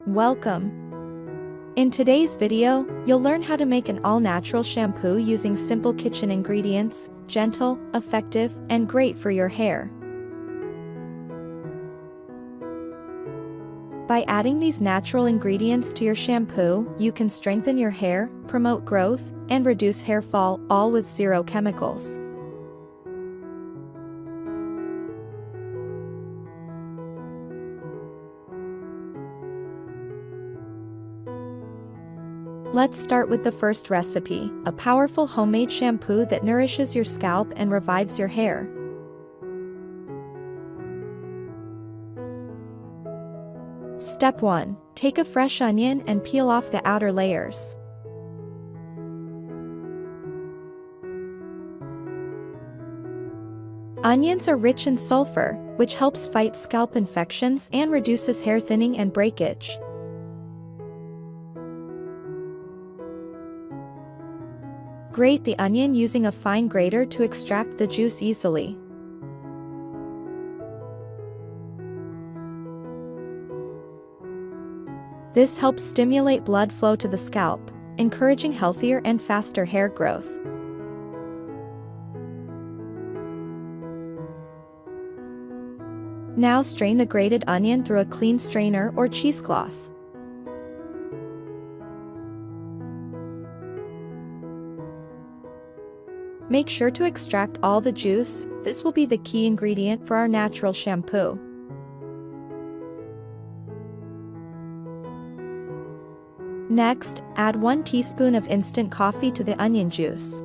Welcome! In today's video, you'll learn how to make an all-natural shampoo using simple kitchen ingredients, gentle, effective, and great for your hair. By adding these natural ingredients to your shampoo, you can strengthen your hair, promote growth, and reduce hair fall, all with zero chemicals. Let's start with the first recipe, a powerful homemade shampoo that nourishes your scalp and revives your hair. Step 1. Take a fresh onion and peel off the outer layers. Onions are rich in sulfur, which helps fight scalp infections and reduces hair thinning and breakage. Grate the onion using a fine grater to extract the juice easily. This helps stimulate blood flow to the scalp, encouraging healthier and faster hair growth. Now strain the grated onion through a clean strainer or cheesecloth. Make sure to extract all the juice. This will be the key ingredient for our natural shampoo. Next, add 1 teaspoon of instant coffee to the onion juice.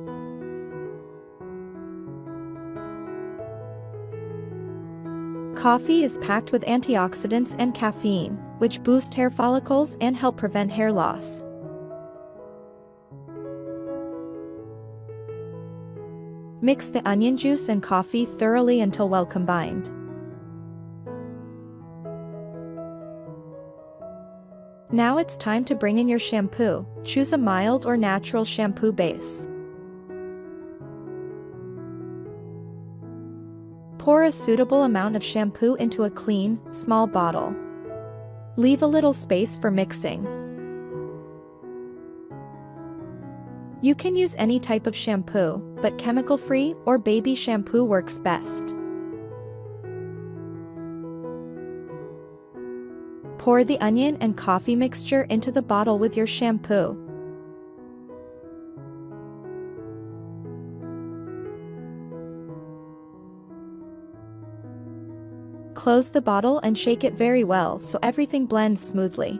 Coffee is packed with antioxidants and caffeine, which boost hair follicles and help prevent hair loss. Mix the onion juice and coffee thoroughly until well combined. Now it's time to bring in your shampoo. Choose a mild or natural shampoo base. Pour a suitable amount of shampoo into a clean, small bottle. Leave a little space for mixing. You can use any type of shampoo, but chemical-free or baby shampoo works best. Pour the onion and coffee mixture into the bottle with your shampoo. Close the bottle and shake it very well so everything blends smoothly.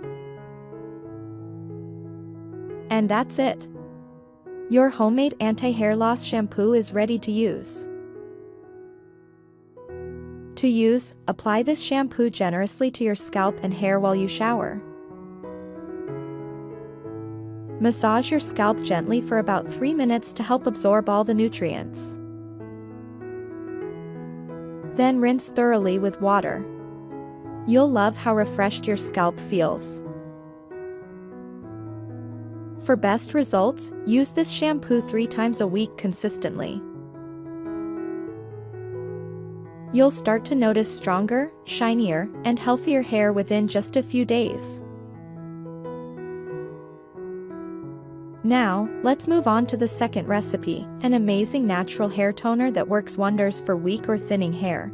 And that's it. Your homemade anti-hair loss shampoo is ready to use. To use, apply this shampoo generously to your scalp and hair while you shower. Massage your scalp gently for about 3 minutes to help absorb all the nutrients. Then rinse thoroughly with water. You'll love how refreshed your scalp feels. For best results, use this shampoo 3 times a week consistently. You'll start to notice stronger, shinier, and healthier hair within just a few days. Now, let's move on to the second recipe, an amazing natural hair toner that works wonders for weak or thinning hair.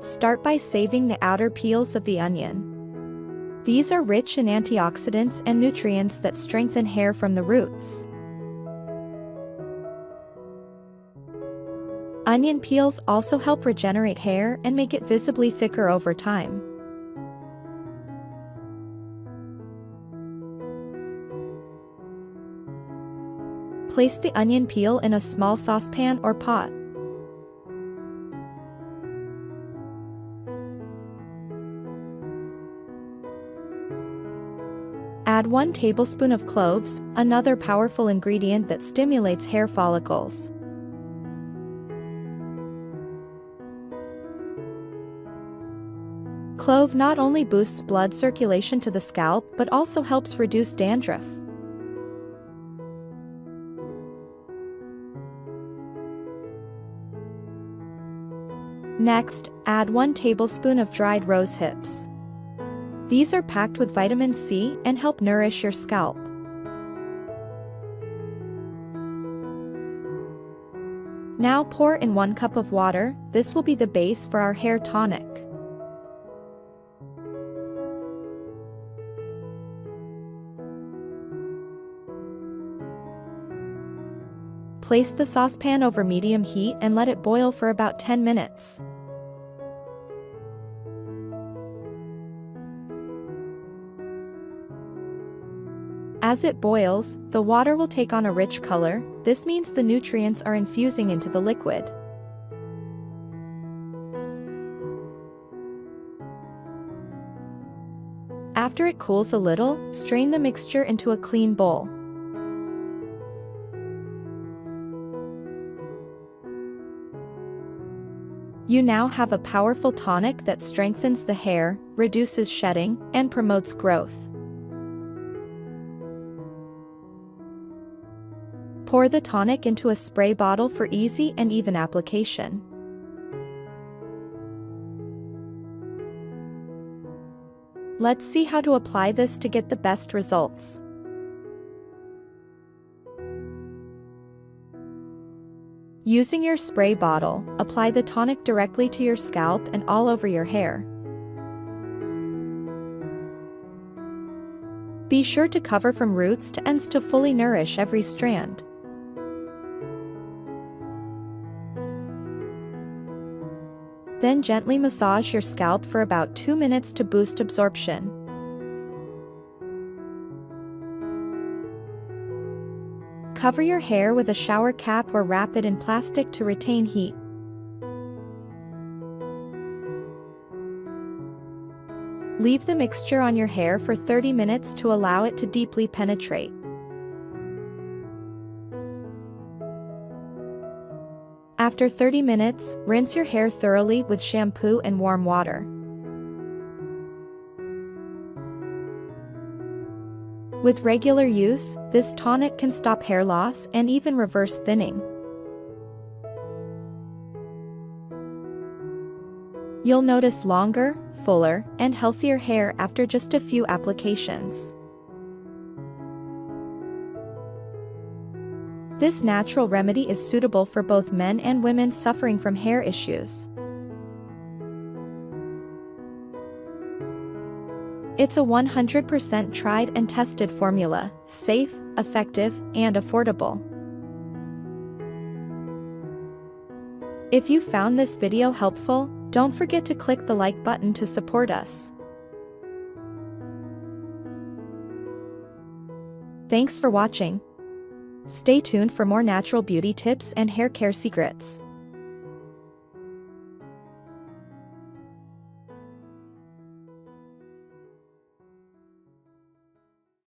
Start by saving the outer peels of the onion. These are rich in antioxidants and nutrients that strengthen hair from the roots. Onion peels also help regenerate hair and make it visibly thicker over time. Place the onion peel in a small saucepan or pot. Add 1 tablespoon of cloves, another powerful ingredient that stimulates hair follicles. Clove not only boosts blood circulation to the scalp but also helps reduce dandruff. Next, add 1 tablespoon of dried rose hips. These are packed with vitamin C and help nourish your scalp. Now pour in 1 cup of water. This will be the base for our hair tonic. Place the saucepan over medium heat and let it boil for about 10 minutes. As it boils, the water will take on a rich color. This means the nutrients are infusing into the liquid. After it cools a little, strain the mixture into a clean bowl. You now have a powerful tonic that strengthens the hair, reduces shedding, and promotes growth. Pour the tonic into a spray bottle for easy and even application. Let's see how to apply this to get the best results. Using your spray bottle, apply the tonic directly to your scalp and all over your hair. Be sure to cover from roots to ends to fully nourish every strand. Then gently massage your scalp for about 2 minutes to boost absorption. Cover your hair with a shower cap or wrap it in plastic to retain heat. Leave the mixture on your hair for 30 minutes to allow it to deeply penetrate. After 30 minutes, rinse your hair thoroughly with shampoo and warm water. With regular use, this tonic can stop hair loss and even reverse thinning. You'll notice longer, fuller, and healthier hair after just a few applications. This natural remedy is suitable for both men and women suffering from hair issues. It's a 100% tried and tested formula, safe, effective, and affordable. If you found this video helpful, don't forget to click the like button to support us. Thanks for watching. Stay tuned for more natural beauty tips and hair care secrets.